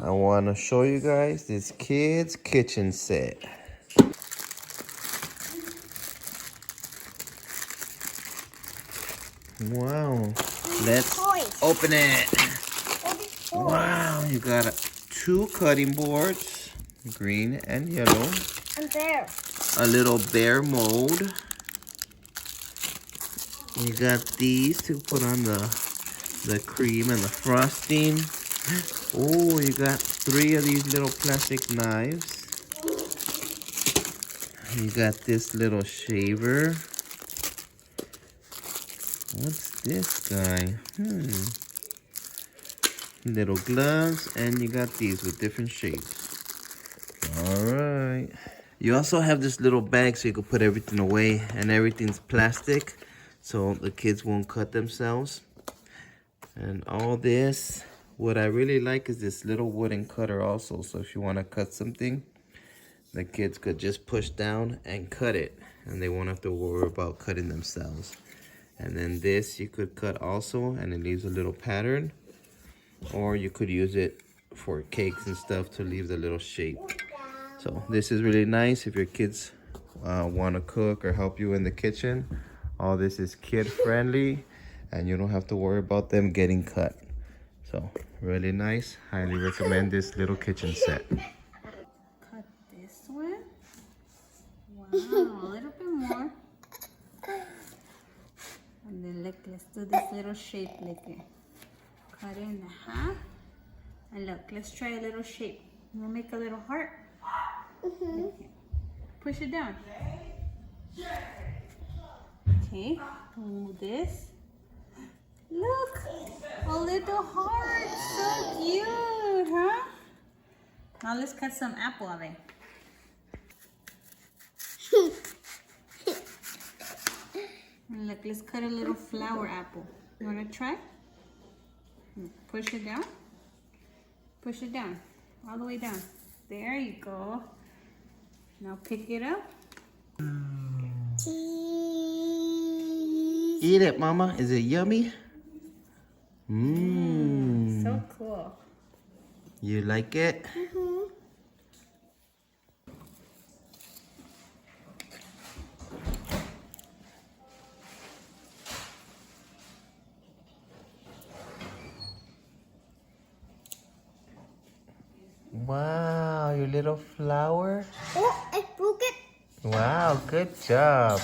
I want to show you guys this kid's kitchen set. Wow. Let's open it. Wow, you got 2 cutting boards, green and yellow. And there. A little bear mold. You got these to put on the cream and the frosting. Oh, you got 3 of these little plastic knives. You got this little shaver. What's this guy? Little gloves, and you got these with different shapes. All right. You also have this little bag so you can put everything away, and everything's plastic so the kids won't cut themselves. And all this, what I really like is this little wooden cutter also. So if you want to cut something, the kids could just push down and cut it, and they won't have to worry about cutting themselves. And then this you could cut also, and it leaves a little pattern. Or you could use it for cakes and stuff to leave the little shape. So this is really nice if your kids want to cook or help you in the kitchen. All this is kid friendly, and you don't have to worry about them getting cut. So really nice. Highly recommend this little kitchen set. Cut this one. Wow, a little bit more. And then look, let's do this little shape like it. Cut it in half. And look, let's try a little shape. We'll make a little heart. Okay. Push it down. Okay, move this. Look, a little heart. So cute, huh? Now let's cut some apple of it. And look, let's cut a little flower apple. You wanna try? Push it down. Push it down. All the way down. There you go. Now pick it up. Eat it, Mama. Is it yummy? Mmm. So cool. You like it? Wow, your little flower. Oh, I broke it. Wow, good job.